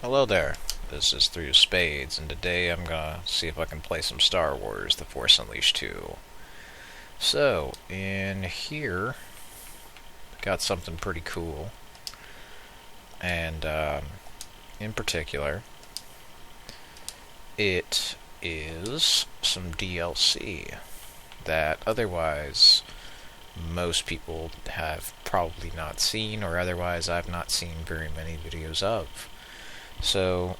Hello there, this is 3's Spades, and today I'm gonna see if I can play some Star Wars The Force Unleashed 2. So, in here, got something pretty cool, and in particular, it is some DLC that otherwise most people have probably not seen, or otherwise I've not seen very many videos of. So,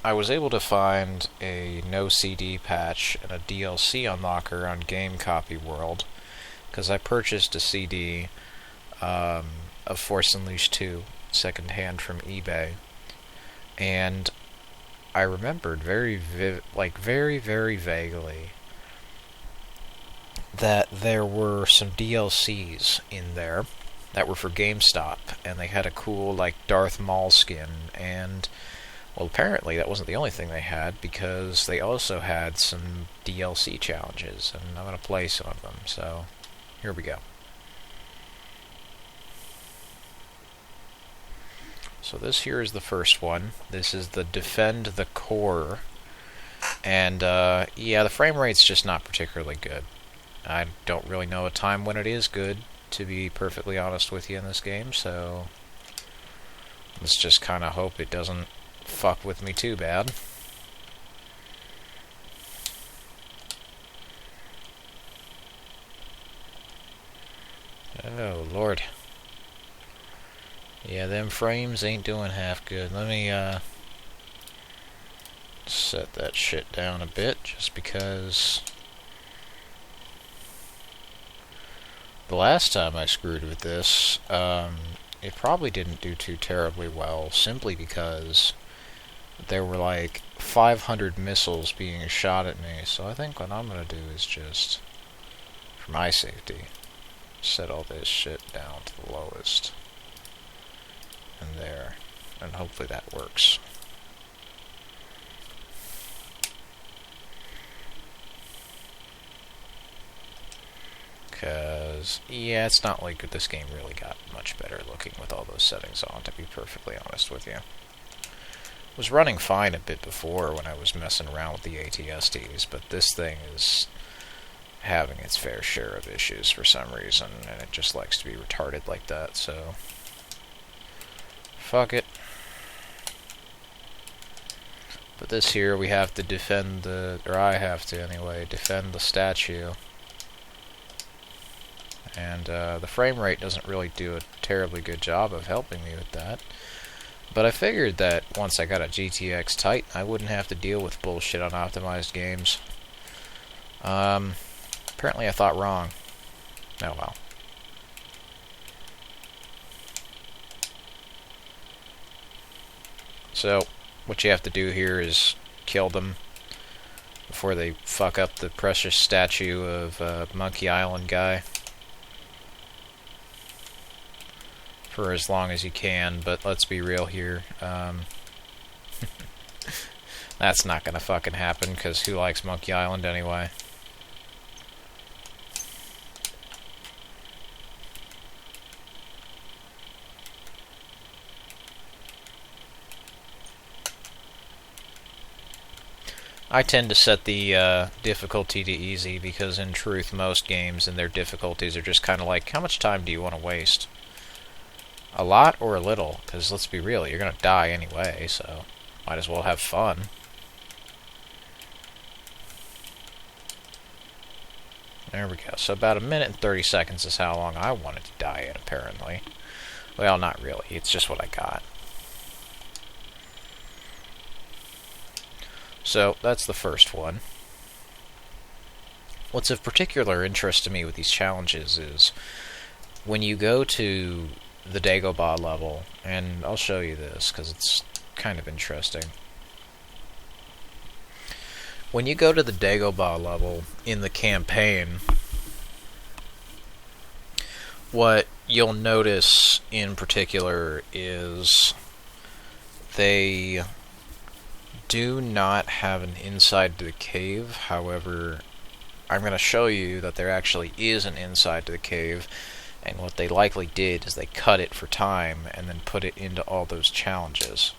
I was able to find a no CD patch and a DLC unlocker on gamecopyworld because I purchased a CD of Force Unleashed 2 secondhand from eBay, and I remembered very vaguely that there were some DLCs in there that were for GameStop, and they had a cool, Darth Maul skin, and, well, apparently that wasn't the only thing they had, because they also had some DLC challenges, and I'm going to play some of them, so here we go. So this here is the first one. This is the Defend the Core, and, yeah, the frame rate's just not particularly good. I don't really know a time when it is good, to be perfectly honest with you, in this game, so let's just kind of hope it doesn't fuck with me too bad. Oh, Lord. Yeah, them frames ain't doing half good. Let me, set that shit down a bit, just because the last time I screwed with this, it probably didn't do too terribly well, simply because there were like 500 missiles being shot at me. So I think what I'm going to do is just, for my safety, set all this shit down to the lowest. And there. And hopefully that works. Because, yeah, it's not like this game really got much better looking with all those settings on, to be perfectly honest with you. It was running fine a bit before when I was messing around with the ATSTs, but this thing is having its fair share of issues for some reason, and it just likes to be retarded like that, so fuck it. But this here, we have to defend the, or I have to anyway, defend the statue. And the frame rate doesn't really do a terribly good job of helping me with that. But I figured that once I got a GTX Titan, I wouldn't have to deal with bullshit on optimized games. Apparently I thought wrong. Oh well. So, what you have to do here is kill them before they fuck up the precious statue of Monkey Island guy. For as long as you can, but let's be real here. That's not gonna fucking happen, because who likes Monkey Island anyway? I tend to set the difficulty to easy, because in truth most games and their difficulties are just kind of like, how much time do you want to waste? A lot or a little? Because let's be real, you're going to die anyway, so might as well have fun. There we go. So about 1 minute and 30 seconds is how long I wanted to die in, apparently. Well, not really. It's just what I got. So, that's the first one. What's of particular interest to me with these challenges is when you go to the Dagobah level, and I'll show you this because it's kind of interesting. When you go to the Dagobah level in the campaign, what you'll notice in particular is they do not have an inside to the cave. However, I'm going to show you that there actually is an inside to the cave, and what they likely did is they cut it for time and then put it into all those challenges.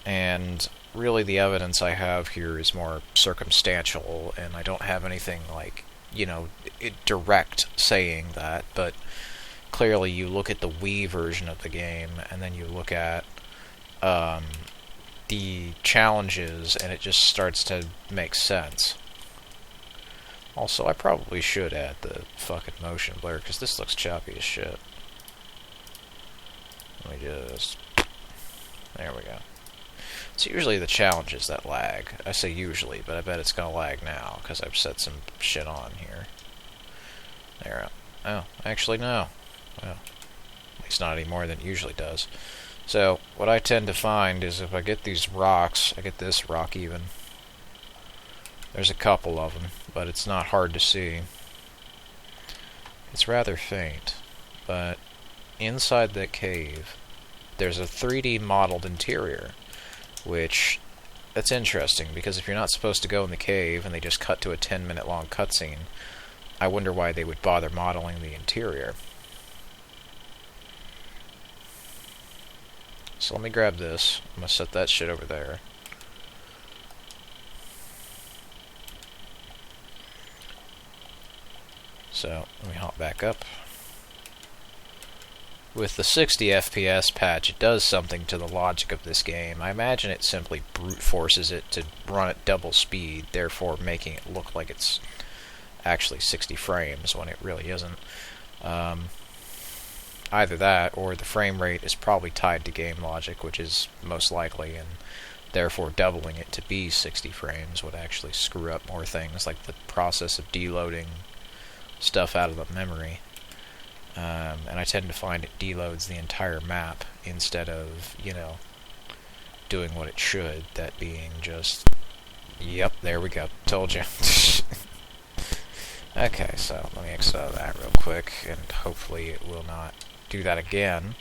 And really the evidence I have here is more circumstantial, and I don't have anything like, direct saying that, but clearly you look at the Wii version of the game, and then you look at the challenges, and it just starts to make sense. Also, I probably should add the fucking motion blur, because this looks choppy as shit. Let me just... There we go. It's usually the challenges that lag. I say usually, but I bet it's gonna lag now, because I've set some shit on here. There. Oh, actually no. Well, at least not any more than it usually does. So, what I tend to find is if I get these rocks, I get this rock even. There's a couple of them, but it's not hard to see. It's rather faint, but inside that cave, there's a 3D modeled interior, which, that's interesting, because if you're not supposed to go in the cave and they just cut to a 10-minute long cutscene, I wonder why they would bother modeling the interior. So let me grab this. I'm going to set that shit over there. So, let me hop back up. With the 60 FPS patch, it does something to the logic of this game. I imagine it simply brute forces it to run at double speed, therefore making it look like it's actually 60 frames when it really isn't. Either that, or the frame rate is probably tied to game logic, which is most likely, and therefore doubling it to be 60 frames would actually screw up more things, like the process of deloading stuff out of the memory. And I tend to find it deloads the entire map instead of, doing what it should, that being just... Yep, there we go. Told you. Okay, so let me exit out of that real quick, and hopefully it will not do that again.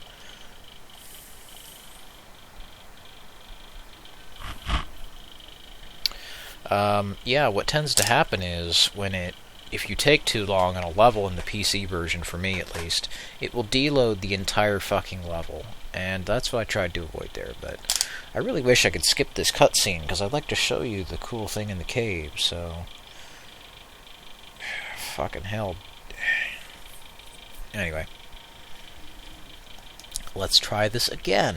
Yeah, what tends to happen is if you take too long on a level in the PC version, for me at least, it will deload the entire fucking level, and that's what I tried to avoid there, but I really wish I could skip this cutscene, because I'd like to show you the cool thing in the cave, so... Fucking hell. Anyway. Let's try this again.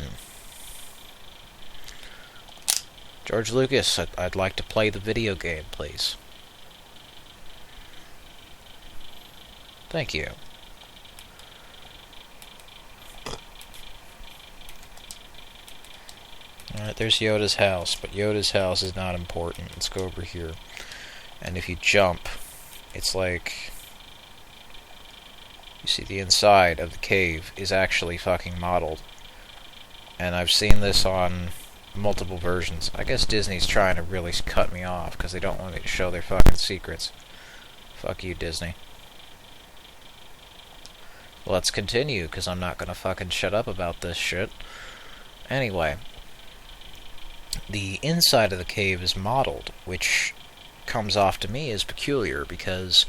George Lucas, I'd like to play the video game, please. Thank you. Alright, there's Yoda's house, but Yoda's house is not important. Let's go over here. And if you jump, it's like... You see, the inside of the cave is actually fucking modeled. And I've seen this on multiple versions. I guess Disney's trying to really cut me off, because they don't want me to show their fucking secrets. Fuck you, Disney. Let's continue, because I'm not gonna fucking shut up about this shit. Anyway. The inside of the cave is modeled, which comes off to me as peculiar, because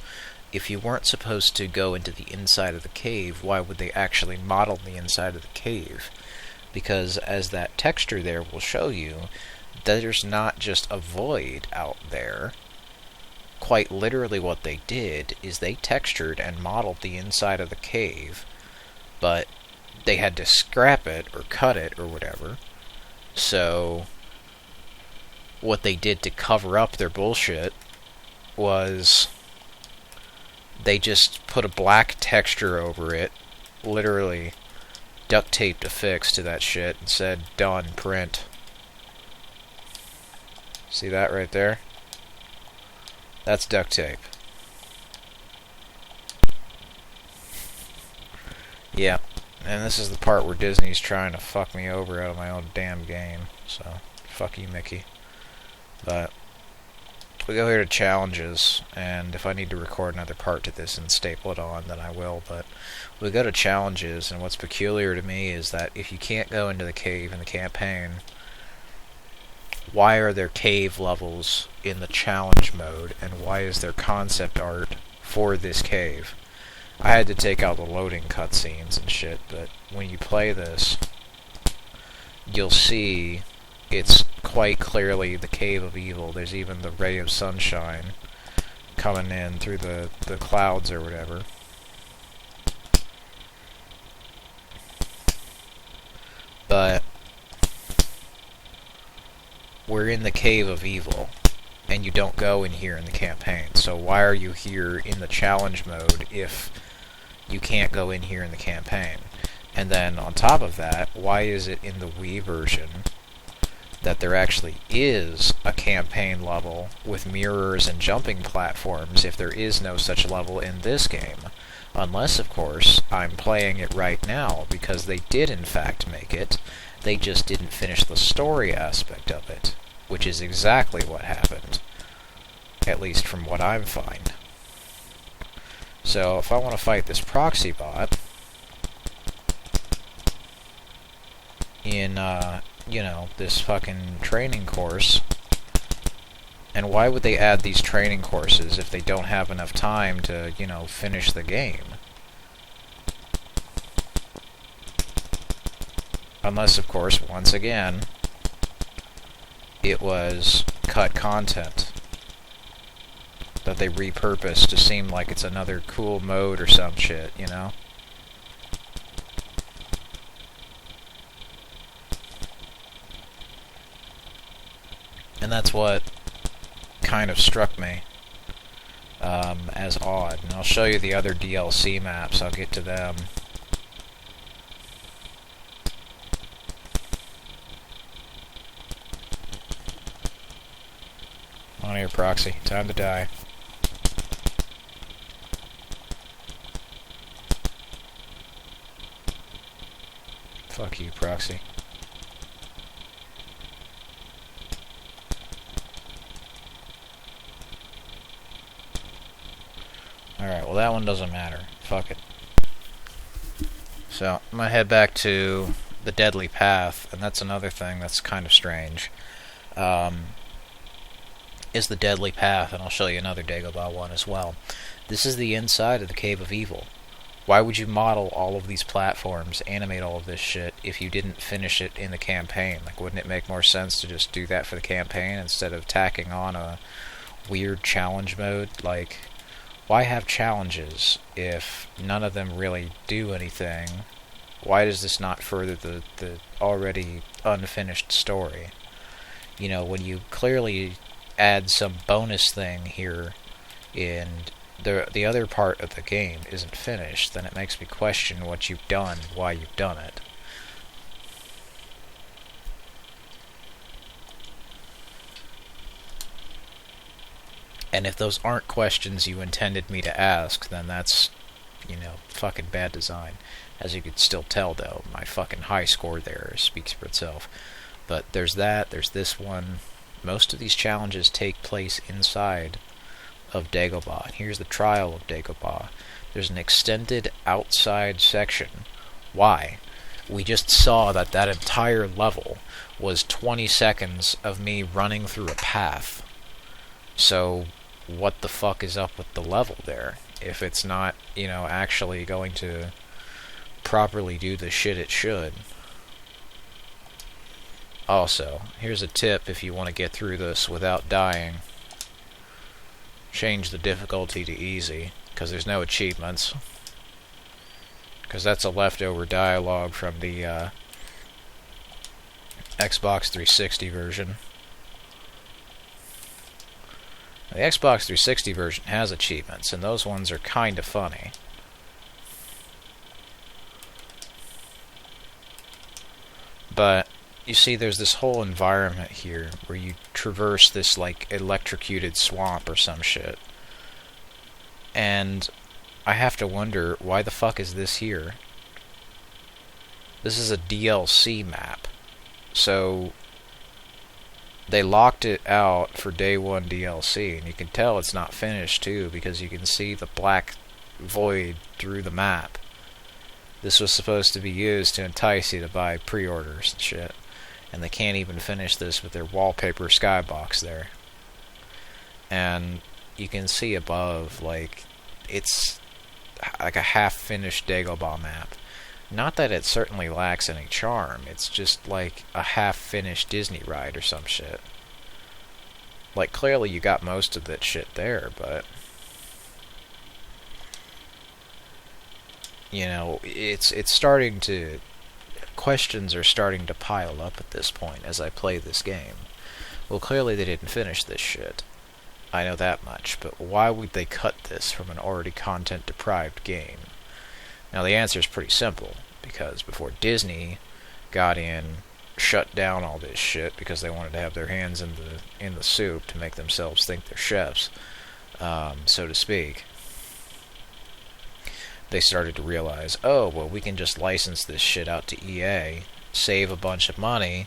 if you weren't supposed to go into the inside of the cave, why would they actually model the inside of the cave? Because, as that texture there will show you, there's not just a void out there. Quite literally what they did is they textured and modeled the inside of the cave, but they had to scrap it or cut it or whatever. So what they did to cover up their bullshit was they just put a black texture over it, literally duct taped a fix to that shit and said, done, print. See that right there? That's duct tape. Yeah, and this is the part where Disney's trying to fuck me over out of my own damn game, so fuck you, Mickey. But we go here to challenges, and if I need to record another part to this and staple it on, then I will, but we go to challenges, and what's peculiar to me is that if you can't go into the cave in the campaign, why are there cave levels in the challenge mode, and why is there concept art for this cave? I had to take out the loading cutscenes and shit, but when you play this, you'll see it's quite clearly the Cave of Evil. There's even the ray of sunshine coming in through the clouds or whatever. But we're in the Cave of Evil, and you don't go in here in the campaign. So why are you here in the challenge mode if you can't go in here in the campaign? And then on top of that, why is it in the Wii version that there actually is a campaign level with mirrors and jumping platforms if there is no such level in this game? Unless, of course, I'm playing it right now, because they did in fact make it. They just didn't finish the story aspect of it, which is exactly what happened, at least from what I'm finding. So if I want to fight this proxy bot in, you know, this fucking training course, and why would they add these training courses if they don't have enough time to, you know, finish the game? Unless, of course, once again, it was cut content that they repurposed to seem like it's another cool mode or some shit, you know? And that's what kind of struck me as odd. And I'll show you the other DLC maps. I'll get to them. On here, Proxy. Time to die. Fuck you, Proxy. Alright, well that one doesn't matter. Fuck it. So, I'm gonna head back to the Deadly Path, and that's another thing that's kind of strange. Is the Deadly Path, and I'll show you another Dagobah one as well. This is the inside of the Cave of Evil. Why would you model all of these platforms, animate all of this shit, if you didn't finish it in the campaign? Like, wouldn't it make more sense to just do that for the campaign instead of tacking on a weird challenge mode? Like, why have challenges if none of them really do anything? Why does this not further the already unfinished story? You know, when you clearly add some bonus thing here and the other part of the game isn't finished, then it makes me question what you've done, why you've done it. And if those aren't questions you intended me to ask, then that's, you know, fucking bad design. As you could still tell, though, my fucking high score there speaks for itself. But there's that, there's this one. Most of these challenges take place inside of Dagobah. And here's the trial of Dagobah. There's an extended outside section. Why? We just saw that that entire level was 20 seconds of me running through a path. So what the fuck is up with the level there? If it's not, you know, actually going to properly do the shit it should. Also, here's a tip if you want to get through this without dying. Change the difficulty to easy, because there's no achievements. Because that's a leftover dialogue from the Xbox 360 version. The Xbox 360 version has achievements, and those ones are kind of funny. But you see, there's this whole environment here where you traverse this, like, electrocuted swamp or some shit. And I have to wonder, why the fuck is this here? This is a DLC map. So they locked it out for day one DLC, and you can tell it's not finished, too, because you can see the black void through the map. This was supposed to be used to entice you to buy pre-orders and shit. And they can't even finish this with their wallpaper skybox there. And you can see above, like, it's like a half-finished Dagobah map. Not that it certainly lacks any charm, it's just like a half-finished Disney ride or some shit. Like, clearly you got most of that shit there, but... You know, it's starting to... Questions are starting to pile up at this point as I play this game. Well, clearly they didn't finish this shit. I know that much, but why would they cut this from an already content-deprived game? Now, the answer is pretty simple, because before Disney got in, shut down all this shit because they wanted to have their hands in the soup to make themselves think they're chefs, so to speak, they started to realize, oh, well, we can just license this shit out to EA, save a bunch of money,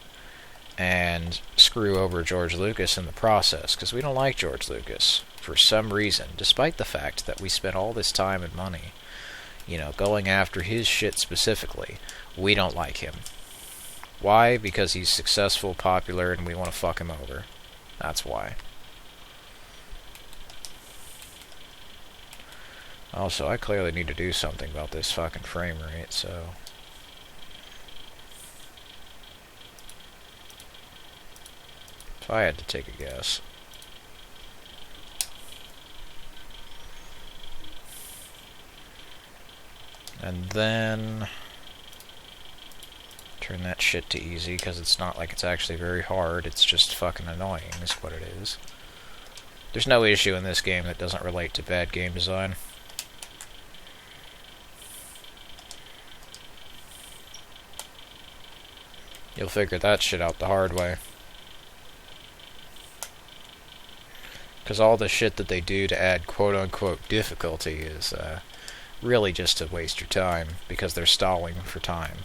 and screw over George Lucas in the process, because we don't like George Lucas, for some reason, despite the fact that we spent all this time and money, you know, going after his shit specifically. We don't like him. Why? Because he's successful, popular, and we want to fuck him over. That's why. Also, I clearly need to do something about this fucking frame rate, so... If I had to take a guess... And then... Turn that shit to easy, because it's not like it's actually very hard, it's just fucking annoying, is what it is. There's no issue in this game that doesn't relate to bad game design. You'll figure that shit out the hard way. Because all the shit that they do to add quote-unquote difficulty is really just to waste your time, because they're stalling for time.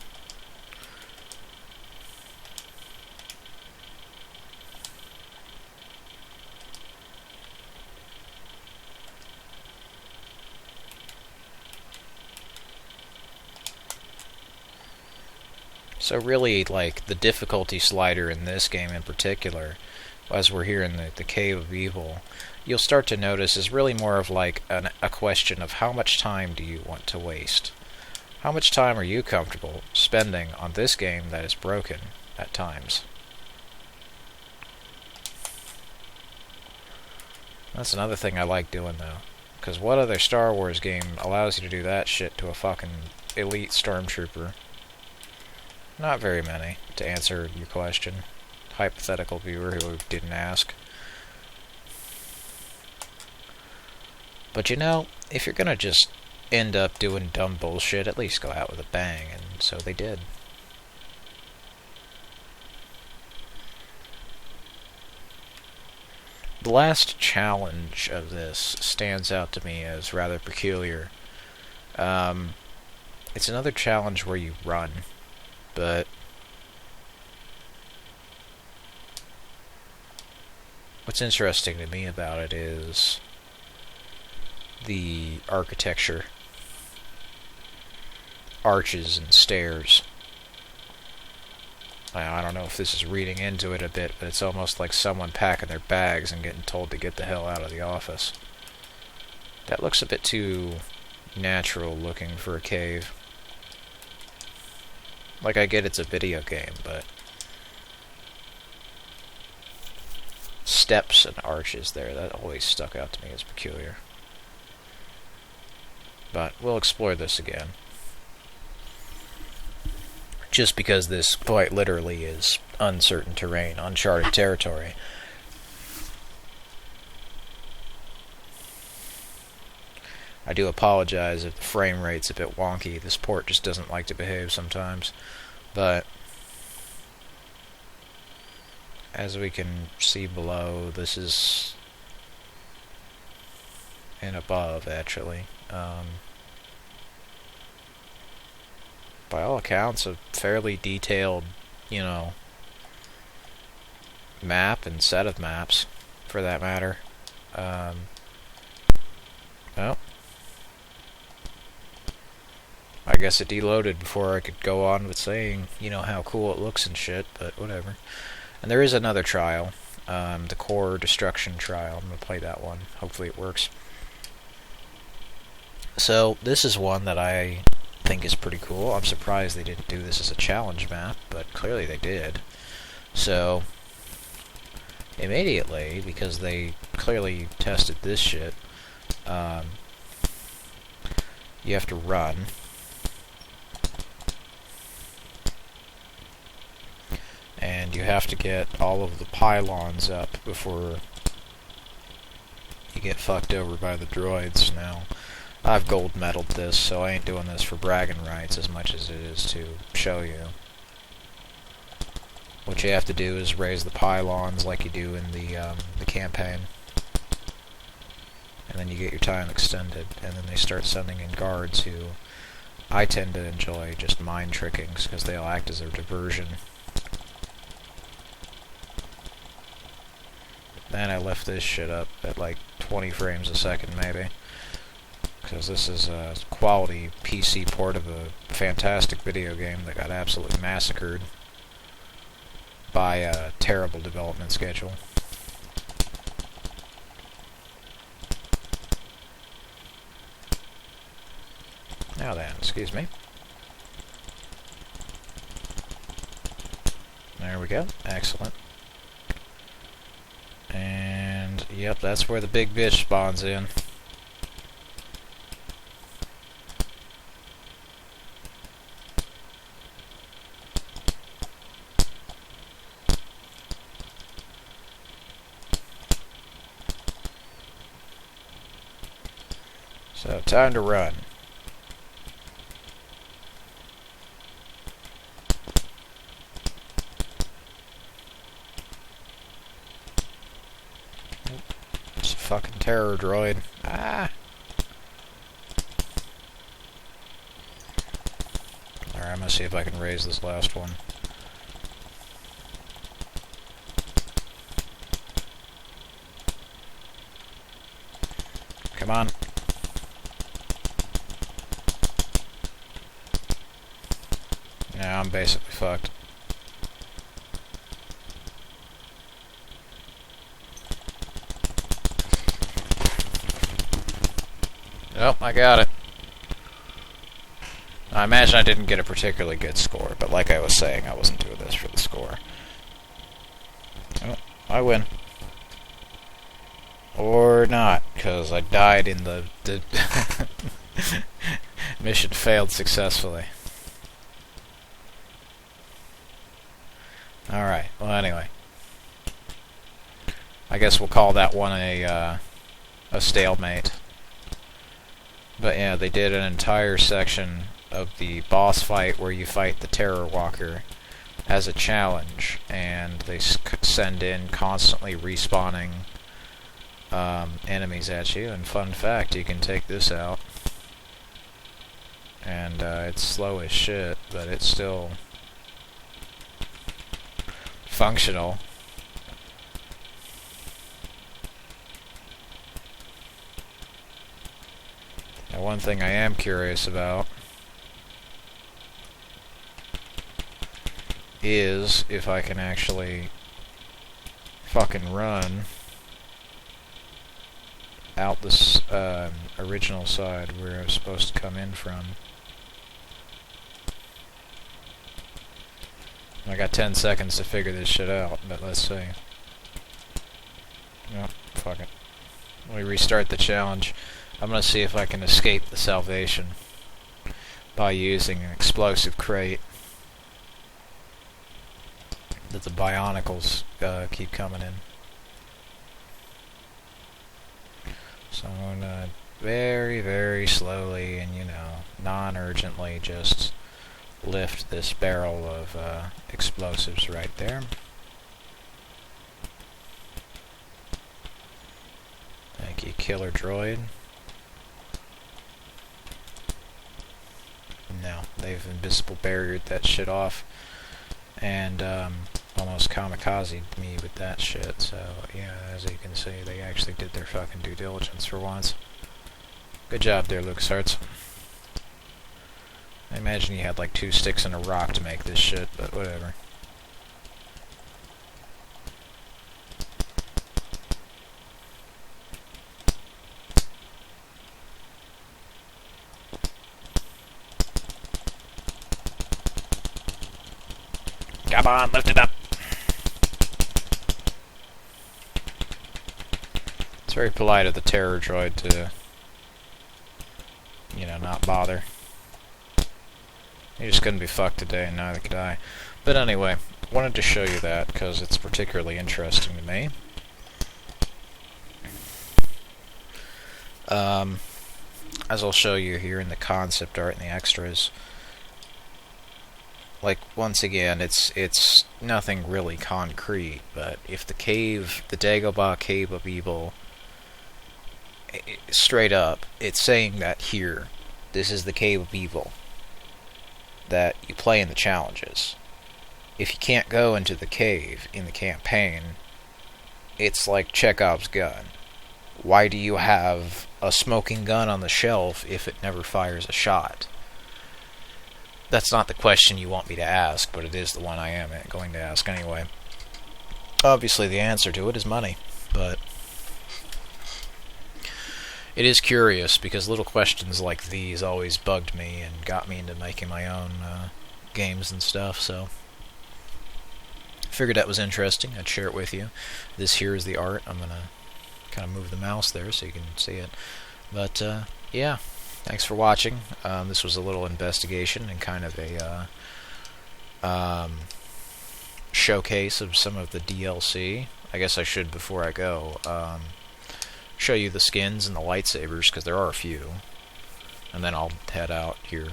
So really, like, the difficulty slider in this game in particular, as we're here in the Cave of Evil, you'll start to notice is really more of like a question of how much time do you want to waste? How much time are you comfortable spending on this game that is broken at times? That's another thing I like doing, though. Because what other Star Wars game allows you to do that shit to a fucking elite stormtrooper? Not very many, to answer your question. Hypothetical viewer who didn't ask. But you know, if you're gonna just end up doing dumb bullshit, at least go out with a bang, and so they did. The last challenge of this stands out to me as rather peculiar. It's another challenge where you run, but what's interesting to me about it is the architecture. Arches and stairs. I don't know if this is reading into it a bit, but it's almost like someone packing their bags and getting told to get the hell out of the office. That looks a bit too natural looking for a cave. Like, I get it's a video game, but steps and arches there, that always stuck out to me as peculiar. But we'll explore this again. Just because this quite literally is uncertain terrain, uncharted territory. I do apologize if the frame rate's a bit wonky. This port just doesn't like to behave sometimes. But as we can see below, this is and above, actually. By all accounts, a fairly detailed, you know, map and set of maps, for that matter. Well, I guess it deloaded before I could go on with saying, you know, how cool it looks and shit, but whatever. And there is another trial, the Core Destruction trial. I'm going to play that one. Hopefully it works. So, this is one that I think is pretty cool. I'm surprised they didn't do this as a challenge map, but clearly they did. So, immediately, because they clearly tested this shit, you have to run. And you have to get all of the pylons up before you get fucked over by the droids. Now, I've gold medaled this, so I ain't doing this for bragging rights as much as it is to show you. What you have to do is raise the pylons like you do in the campaign. And then you get your time extended, and then they start sending in guards who I tend to enjoy just mind trickings, because they'll act as a diversion. Then I left this shit up at like 20 frames a second, maybe. Because this is a quality PC port of a fantastic video game that got absolutely massacred by a terrible development schedule. Now then, excuse me. There we go. Excellent. And, yep, that's where the big bitch spawns in. So, time to run. It's a fucking terror droid. Ah! Alright, I'm gonna see if I can raise this last one. Come on. Yeah, I'm basically fucked. Oh, I got it. I imagine I didn't get a particularly good score, but like I was saying, I wasn't doing this for the score. Oh, I win. Or not, because I died in the mission failed successfully. Alright, well anyway. I guess we'll call that one a stalemate. But yeah, they did an entire section of the boss fight where you fight the Terror Walker as a challenge, and they send in constantly respawning enemies at you. And fun fact, you can take this out, and it's slow as shit, but it's still functional. Now, one thing I am curious about is if I can actually fucking run out this original side where I was supposed to come in from. I got 10 seconds to figure this shit out, but let's see. No, fuck it. Let me restart the challenge. I'm gonna see if I can escape the salvation by using an explosive crate that the Bionicles keep coming in. So I'm gonna very, very slowly and, you know, non-urgently just lift this barrel of explosives right there. Thank you, killer droid. No, they've invisible barriered that shit off and almost kamikazed me with that shit. So yeah, as you can see, they actually did their fucking due diligence for once. Good job there, LucasArts. I imagine you had like 2 sticks and a rock to make this shit, but whatever. on, lift it up. It's very polite of the terror droid to, you know, not bother. He just couldn't be fucked today, and neither could I. But anyway, wanted to show you that because it's particularly interesting to me. As I'll show you here in the concept art and the extras. Like, once again, it's nothing really concrete, but if the cave, the Dagobah Cave of Evil, straight up, it's saying that here, this is the Cave of Evil that you play in the challenges. If you can't go into the cave in the campaign, it's like Chekhov's gun. Why do you have a smoking gun on the shelf if it never fires a shot? That's not the question you want me to ask, but it is the one I am going to ask anyway. Obviously the answer to it is money, but it is curious because little questions like these always bugged me and got me into making my own games and stuff, so figured that was interesting. I'd share it with you. This here is the art. I'm going to kind of move the mouse there so you can see it. But, yeah. Thanks for watching. This was a little investigation and kind of a showcase of some of the DLC. I guess I should, before I go, show you the skins and the lightsabers, because there are a few. And then I'll head out here.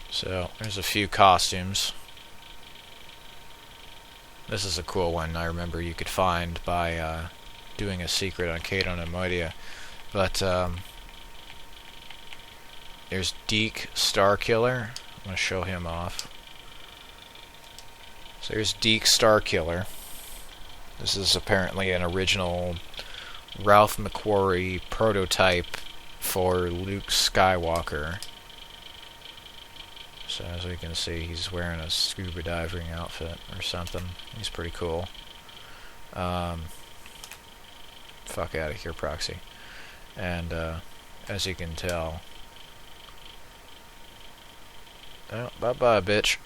So, there's a few costumes. This is a cool one I remember you could find by doing a secret on Cadon and Moidia. But there's Deak Starkiller. I'm going to show him off. So here's Deak Starkiller. This is apparently an original Ralph McQuarrie prototype for Luke Skywalker. So as we can see, he's wearing a scuba diving outfit or something. He's pretty cool. Fuck out of here, Proxy. And as you can tell, oh, bye-bye, bitch.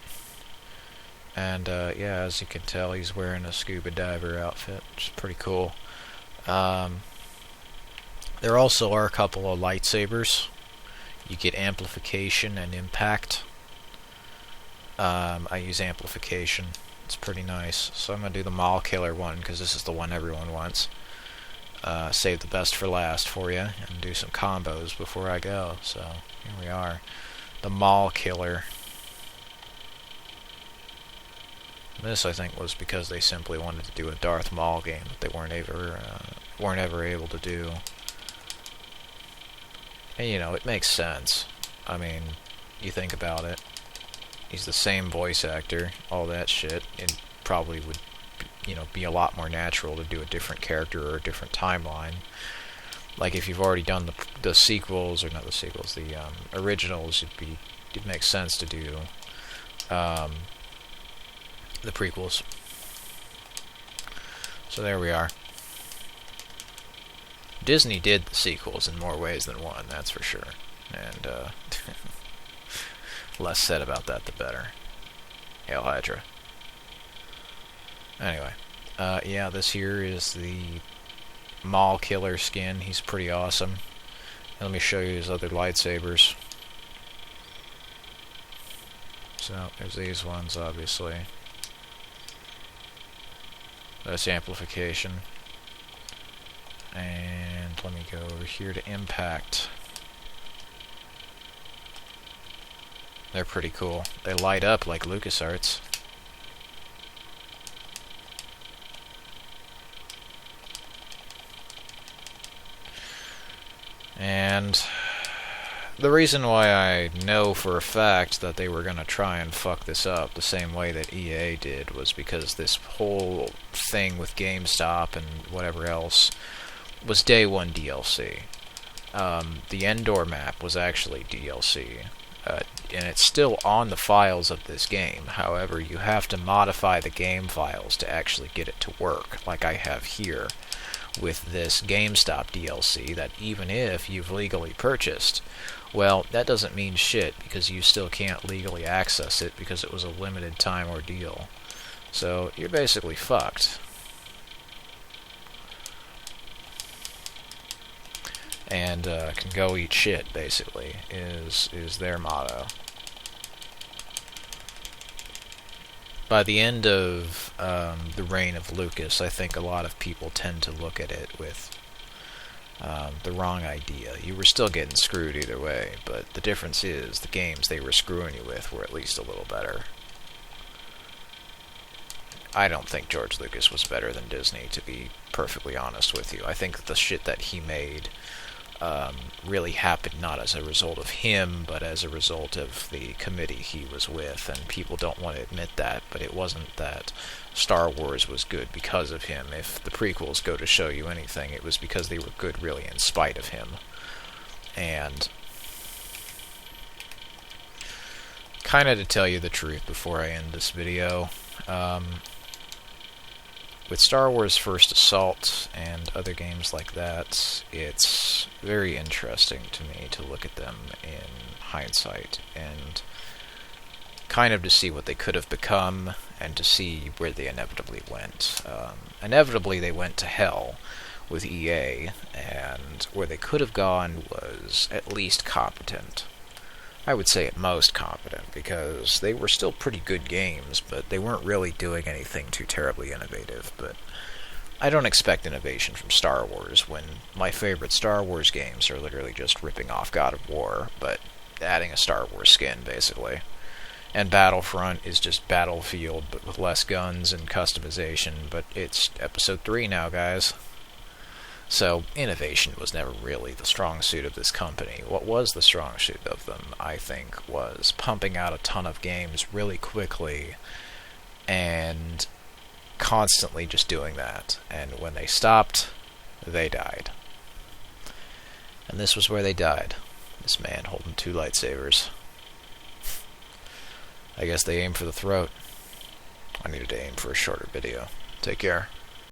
And yeah, as you can tell, he's wearing a scuba diver outfit, which is pretty cool. There also are a couple of lightsabers. You get amplification and impact. I use amplification. It's pretty nice. So I'm going to do the Maulkiller one, because this is the one everyone wants. Save the best for last for you, and do some combos before I go. So, here we are. The Maulkiller. This, I think, was because they simply wanted to do a Darth Maul game that they weren't ever able to do. And, you know, it makes sense. I mean, you think about it. He's the same voice actor, all that shit. It probably would, you know, be a lot more natural to do a different character or a different timeline. Like if you've already done the sequels, or not the sequels, the originals, it'd make sense to do the prequels. So there we are. Disney did the sequels in more ways than one, that's for sure. And less said about that, the better. Hail Hydra. Anyway, yeah, this here is the Maulkiller skin. He's pretty awesome. Let me show you his other lightsabers. So, there's these ones, obviously. That's amplification. And let me go over here to impact. They're pretty cool. They light up like LucasArts. And the reason why I know for a fact that they were going to try and fuck this up the same way that EA did was because this whole thing with GameStop and whatever else was day one DLC. The Endor map was actually DLC. And it's still on the files of this game. However, you have to modify the game files to actually get it to work, like I have here, with this GameStop DLC that even if you've legally purchased, well, that doesn't mean shit because you still can't legally access it because it was a limited time ordeal. So you're basically fucked. And can go eat shit, basically, is their motto. By the end of the reign of Lucas, I think a lot of people tend to look at it with the wrong idea. You were still getting screwed either way, but the difference is the games they were screwing you with were at least a little better. I don't think George Lucas was better than Disney, to be perfectly honest with you. I think the shit that he made really happened not as a result of him, but as a result of the committee he was with, and people don't want to admit that, but it wasn't that Star Wars was good because of him. If the prequels go to show you anything, it was because they were good really in spite of him. And kind of to tell you the truth before I end this video, with Star Wars First Assault and other games like that, it's very interesting to me to look at them in hindsight and kind of to see what they could have become and to see where they inevitably went. Inevitably they went to hell with EA, and where they could have gone was at least competent. I would say at most competent, because they were still pretty good games, but they weren't really doing anything too terribly innovative. But I don't expect innovation from Star Wars when my favorite Star Wars games are literally just ripping off God of War, but adding a Star Wars skin, basically. And Battlefront is just Battlefield, but with less guns and customization, but it's Episode 3 now, guys. So, innovation was never really the strong suit of this company. What was the strong suit of them, I think, was pumping out a ton of games really quickly and constantly just doing that. And when they stopped, they died. And this was where they died. This man holding 2 lightsabers. I guess they aimed for the throat. I needed to aim for a shorter video. Take care.